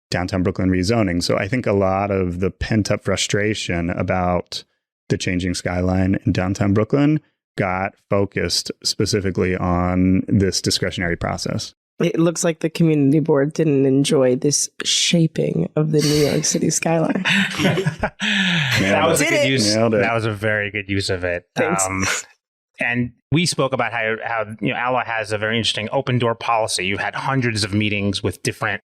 downtown Brooklyn rezoning. So I think a lot of the pent-up frustration about the changing skyline in downtown Brooklyn got focused specifically on this discretionary process. It looks like the community board didn't enjoy this shaping of the New York City skyline. That was a good use. That was a very good use of it. Thanks. And we spoke about how Alloy has a very interesting open door policy. You've had hundreds of meetings with different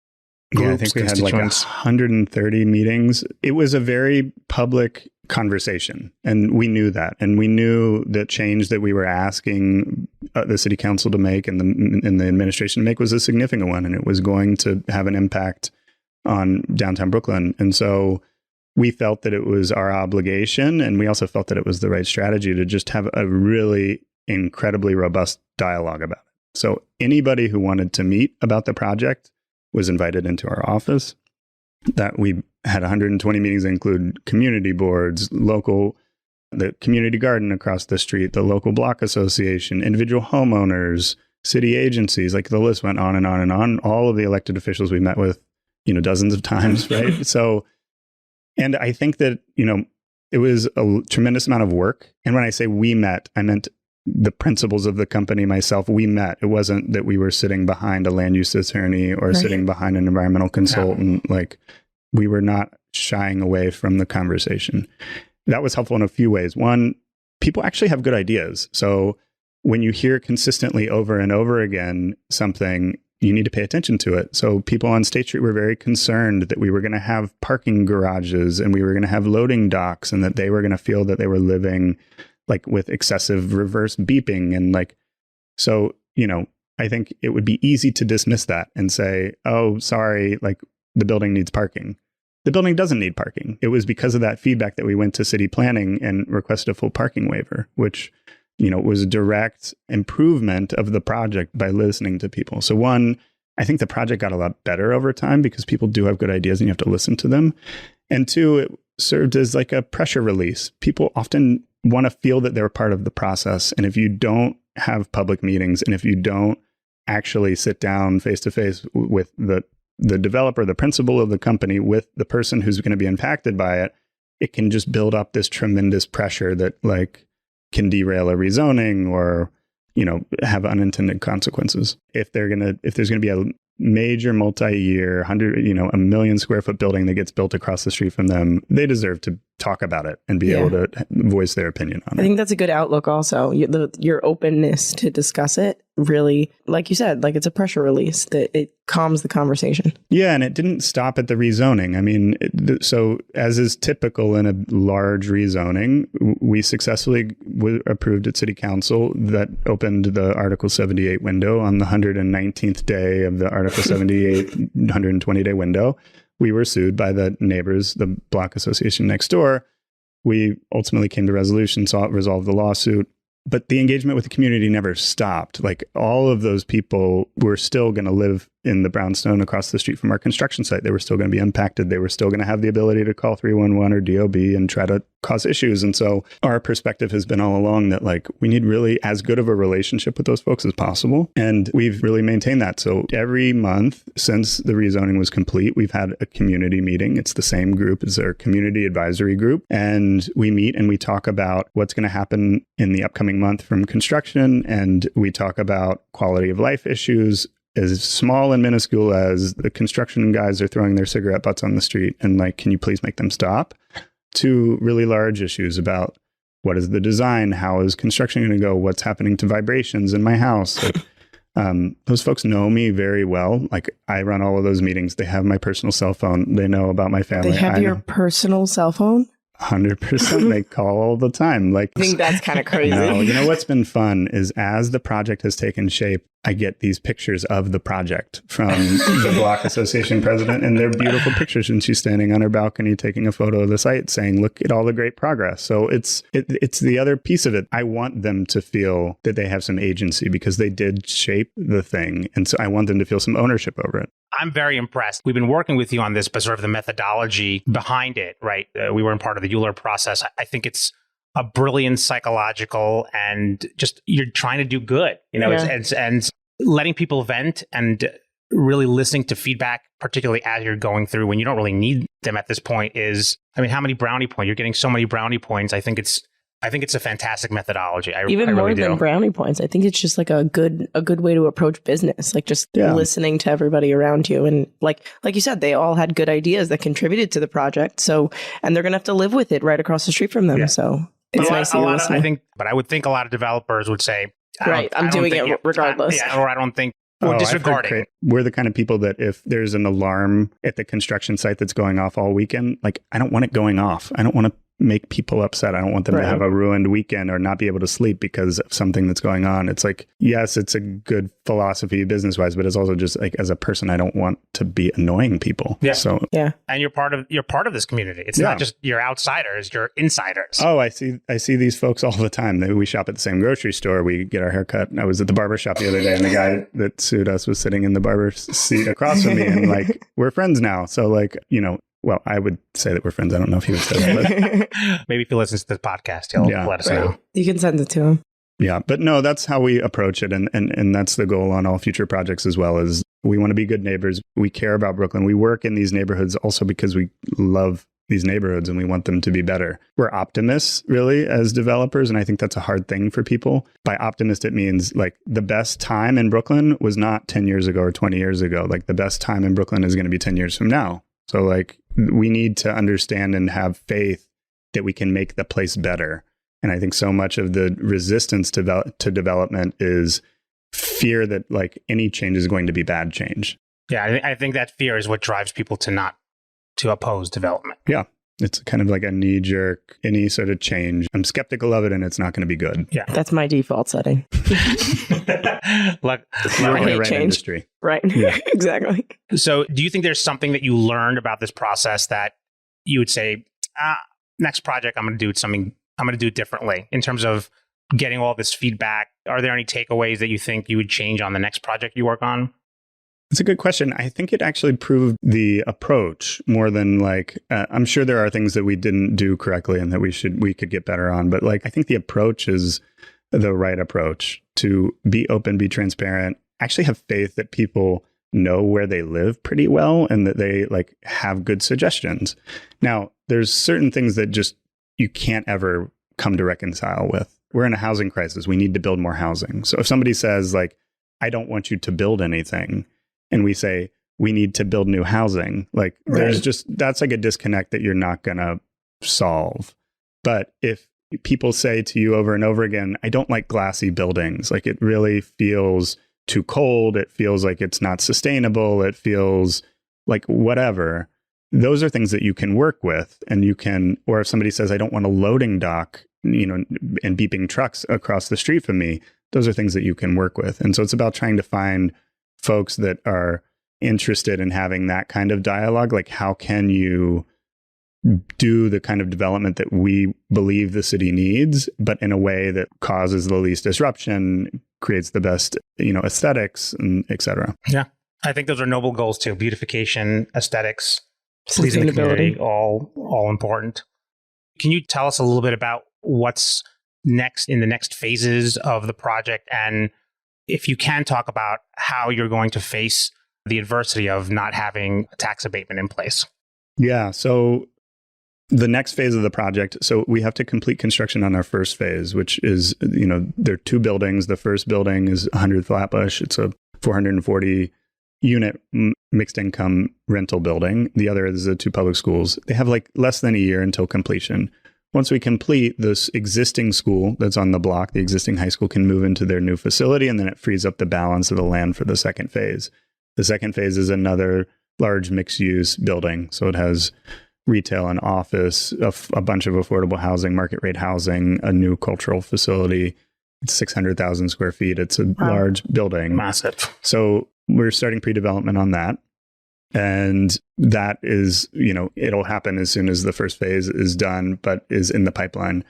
groups. I think we had like 130 meetings. It was a very public conversation, and we knew that. And we knew the change that we were asking the city council to make and the administration to make was a significant one, and it was going to have an impact on downtown Brooklyn. And so we felt that it was our obligation, and we also felt that it was the right strategy to just have a really incredibly robust dialogue about it. So anybody who wanted to meet about the project was invited into our office. That we had 120 meetings that include community boards, the community garden across the street, the local block association, individual homeowners, city agencies, like the list went on and on and on. All of the elected officials we met with, dozens of times, right? So, and I think that, it was a tremendous amount of work. And when I say we met, I meant the principals of the company, myself, we met. It wasn't that we were sitting behind a land use attorney or sitting behind an environmental consultant. Yeah. Like, we were not shying away from the conversation. That was helpful in a few ways. One, people actually have good ideas. So when you hear consistently over and over again something, you need to pay attention to it. So people on State Street were very concerned that we were going to have parking garages and we were going to have loading docks, and that they were going to feel that they were living like with excessive reverse beeping. And like, so, I think it would be easy to dismiss that and say, oh, sorry, like the building needs parking. The building doesn't need parking. It was because of that feedback that we went to city planning and requested a full parking waiver, which it was a direct improvement of the project by listening to people. So one, I think the project got a lot better over time because people do have good ideas and you have to listen to them. And two, it served as like a pressure release. People often want to feel that they're part of the process. And if you don't have public meetings and if you don't actually sit down face to face with the developer, the principal of the company, with the person who's going to be impacted by it, it can just build up this tremendous pressure that like can derail a rezoning or, have unintended consequences. If there's going to be a major multi-year 1 million square foot building that gets built across the street from them, they deserve to talk about it and be able to voice their opinion on it. I think that's a good outlook also. Your openness to discuss it really, like you said, like it's a pressure release that it calms the conversation. Yeah, and it didn't stop at the rezoning. I mean, so as is typical in a large rezoning, we successfully approved at City Council that opened the Article 78 window on the 119th day of the Article 78 120-day window. We were sued by the neighbors, the block association next door. We ultimately came to resolution, resolved the lawsuit. But the engagement with the community never stopped. Like all of those people were still going to live in the brownstone across the street from our construction site. They were still going to be impacted. They were still going to have the ability to call 311 or DOB and try to cause issues. And so our perspective has been all along that like we need really as good of a relationship with those folks as possible. And we've really maintained that. So every month since the rezoning was complete, we've had a community meeting. It's the same group as our community advisory group. And we meet and we talk about what's going to happen in the upcoming month from construction. And we talk about quality of life issues, as small and minuscule as the construction guys are throwing their cigarette butts on the street and like, can you please make them stop? To really large issues about what is the design? How is construction going to go? What's happening to vibrations in my house? Like, those folks know me very well. Like I run all of those meetings. They have my personal cell phone. They know about my family. They have your personal cell phone? 100%. They call all the time. Like, I think that's kind of crazy. No, what's been fun is as the project has taken shape, I get these pictures of the project from the block association president, and they're beautiful pictures. And she's standing on her balcony taking a photo of the site saying, look at all the great progress. So it's the other piece of it. I want them to feel that they have some agency because they did shape the thing. And so I want them to feel some ownership over it. I'm very impressed. We've been working with you on this, but sort of the methodology behind it, right? We were in part of the Euler process. I think it's a brilliant psychological and just you're trying to do good, and letting people vent and really listening to feedback, particularly as you're going through when you don't really need them at this point is, I mean, how many brownie points? You're getting so many brownie points. I think it's a fantastic methodology. Even I more really than brownie points. I think it's just like a good way to approach business. Like just listening to everybody around you. And like you said, they all had good ideas that contributed to the project. So, and they're going to have to live with it right across the street from them. Yeah. So it's nice to listen. But I would think a lot of developers would say, right, I'm doing it regardless. Or I don't think, or disregarding. We're the kind of people that if there's an alarm at the construction site that's going off all weekend, like I don't want it going off. I don't want to make people upset. I don't want them to have a ruined weekend or not be able to sleep because of something that's going on. It's like, yes, it's a good philosophy business wise, but it's also just like as a person, I don't want to be annoying people. Yeah. So and you're part of this community. It's not just your outsiders, you're insiders. Oh, I see these folks all the time. We shop at the same grocery store. We get our hair cut. I was at the barber shop the other day and the guy that sued us was sitting in the barber seat across from me and like, we're friends now. So like, well, I would say that we're friends. I don't know if he would say that. But maybe if he listens to this podcast, he'll let us know. You can send it to him. Yeah, but no, that's how we approach it. And that's the goal on all future projects as well, is we want to be good neighbors. We care about Brooklyn. We work in these neighborhoods also because we love these neighborhoods and we want them to be better. We're optimists really as developers. And I think that's a hard thing for people. By optimist, it means like the best time in Brooklyn was not 10 years ago or 20 years ago. Like the best time in Brooklyn is going to be 10 years from now. So like we need to understand and have faith that we can make the place better. And I think so much of the resistance to development is fear that like any change is going to be bad change. Yeah, I think that fear is what drives people to oppose development. Yeah. It's kind of like a knee jerk, any sort of change. I'm skeptical of it and it's not going to be good. Yeah. That's my default setting. Look, I hate change. Industry. Right. Yeah. Exactly. So do you think there's something that you learned about this process that you would say, next project, I'm going to do it differently in terms of getting all this feedback, are there any takeaways that you think you would change on the next project you work on? It's a good question. I think it actually proved the approach more than I'm sure there are things that we didn't do correctly and that we could get better on. But I think the approach is the right approach to be open, be transparent, actually have faith that people know where they live pretty well and that they have good suggestions. Now, there's certain things that just you can't ever come to reconcile with. We're in a housing crisis. We need to build more housing. So if somebody says I don't want you to build anything, and we say, we need to build new housing. There's just, that's a disconnect that you're not going to solve. But if people say to you over and over again, I don't like glassy buildings, it really feels too cold. It feels like it's not sustainable. It feels like whatever. Those are things that you can work with. And you can, or if somebody says, I don't want a loading dock, and beeping trucks across the street from me, those are things that you can work with. And so it's about trying to find folks that are interested in having that kind of dialogue. How can you do the kind of development that we believe the city needs, but in a way that causes the least disruption, creates the best, aesthetics, and et cetera. Yeah. I think those are noble goals too. Beautification, aesthetics, pleasing the community, all important. Can you tell us a little bit about what's next in the next phases of the project? And if you can talk about how you're going to face the adversity of not having a tax abatement in place. Yeah. So the next phase of the project, so we have to complete construction on our first phase, which is, there are two buildings. The first building is 100 Flatbush. It's a 440 unit mixed income rental building. The other is the two public schools. They have less than a year until completion. Once we complete this existing school that's on the block, the existing high school can move into their new facility, and then it frees up the balance of the land for the second phase. The second phase is another large mixed-use building. So it has retail and office, a bunch of affordable housing, market rate housing, a new cultural facility. It's 600,000 square feet. It's a large building. Massive. So we're starting pre-development on that. And that is, it'll happen as soon as the first phase is done, but is in the pipeline.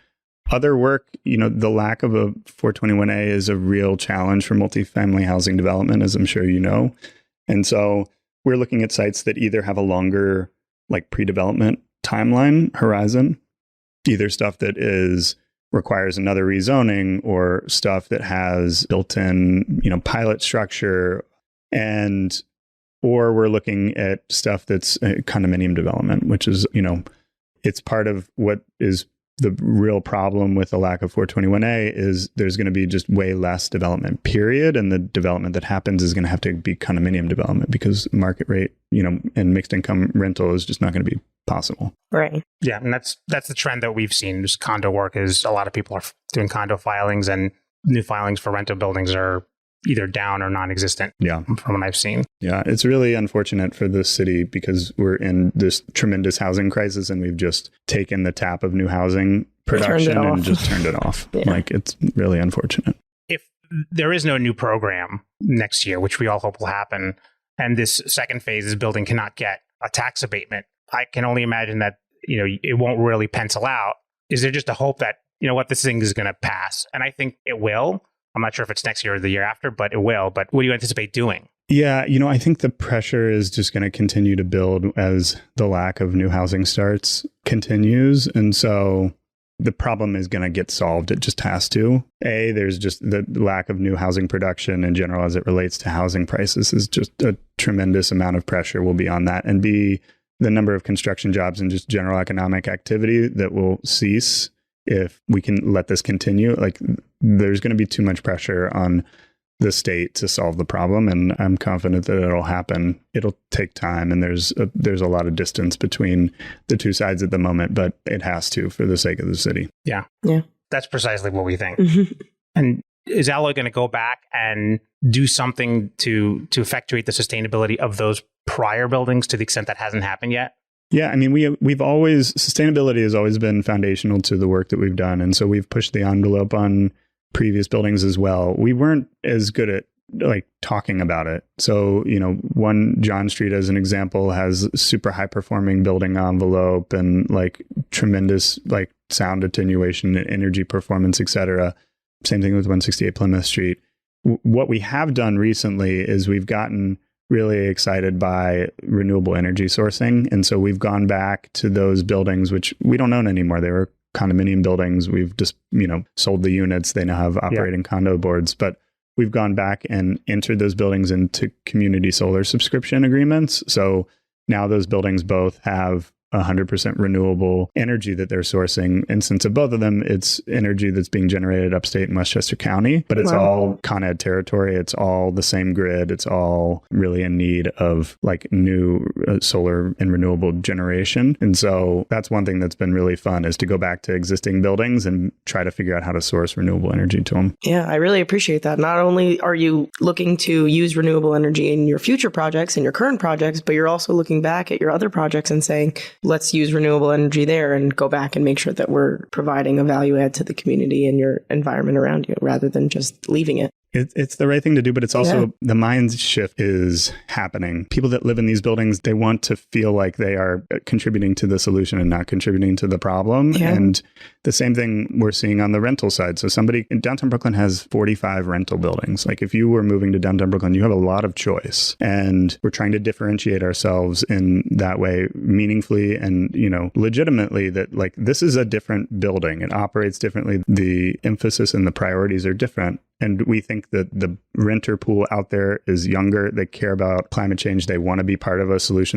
Other work, the lack of a 421A is a real challenge for multifamily housing development, as I'm sure you know. And so we're looking at sites that either have a longer, pre-development timeline horizon, either stuff that requires another rezoning or stuff that has built-in, pilot structure, or we're looking at stuff that's condominium development, which is, it's part of what is the real problem with the lack of 421A is there's going to be just way less development, period. And the development that happens is going to have to be condominium development because market rate, and mixed income rental is just not going to be possible. Right. Yeah. And that's the trend that we've seen. Just condo work is a lot of people are doing condo filings, and new filings for rental buildings are either down or non-existent. Yeah. From what I've seen. Yeah. It's really unfortunate for the city because we're in this tremendous housing crisis and we've just taken the tap of new housing production and just turned it off. Yeah. It's really unfortunate. If there is no new program next year, which we all hope will happen, and this second phase building cannot get a tax abatement, I can only imagine that, it won't really pencil out. Is there just a hope that, this thing is going to pass? And I think it will. I'm not sure if it's next year or the year after, but it will. But what do you anticipate doing? Yeah, I think the pressure is just going to continue to build as the lack of new housing starts continues. And so the problem is going to get solved. It just has to. There's just the lack of new housing production in general as it relates to housing prices is just a tremendous amount of pressure will be on that. And B, the number of construction jobs and just general economic activity that will cease if we can let this continue. There's going to be too much pressure on the state to solve the problem, and I'm confident that it'll happen. It'll take time, and there's a lot of distance between the two sides at the moment, but it has to for the sake of the city. Yeah. That's precisely what we think. Mm-hmm. And is Alloy going to go back and do something to effectuate the sustainability of those prior buildings to the extent that hasn't happened yet? Yeah, we've always, sustainability has always been foundational to the work that we've done. And so we've pushed the envelope on previous buildings as well. We weren't as good at talking about it. So, one John Street as an example has super high performing building envelope and tremendous sound attenuation and energy performance, et cetera. Same thing with 168 Plymouth Street. What we have done recently is we've gotten really excited by renewable energy sourcing. And so we've gone back to those buildings, which we don't own anymore. They were condominium buildings. We've just, sold the units. They now have operating condo boards. But we've gone back and entered those buildings into community solar subscription agreements. So now those buildings both have 100% renewable energy that they're sourcing. And since of both of them, it's energy that's being generated upstate in Westchester County, but it's all Con Ed territory. It's all the same grid. It's all really in need of like new solar and renewable generation. And so that's one thing that's been really fun is to go back to existing buildings and try to figure out how to source renewable energy to them. Yeah, I really appreciate that. Not only are you looking to use renewable energy in your future projects and your current projects, but you're also looking back at your other projects and saying, let's use renewable energy there and go back and make sure that we're providing a value add to the community and your environment around you rather than just leaving it. It's the right thing to do, but it's also the mind shift is happening. People that live in these buildings, they want to feel like they are contributing to the solution and not contributing to the problem. Yeah. And the same thing we're seeing on the rental side. So somebody in downtown Brooklyn has 45 rental buildings. Like if you were moving to downtown Brooklyn, you have a lot of choice. And we're trying to differentiate ourselves in that way meaningfully and, legitimately that like this is a different building. It operates differently. The emphasis and the priorities are different. And we think that the renter pool out there is younger. They care about climate change. They want to be part of a solution. They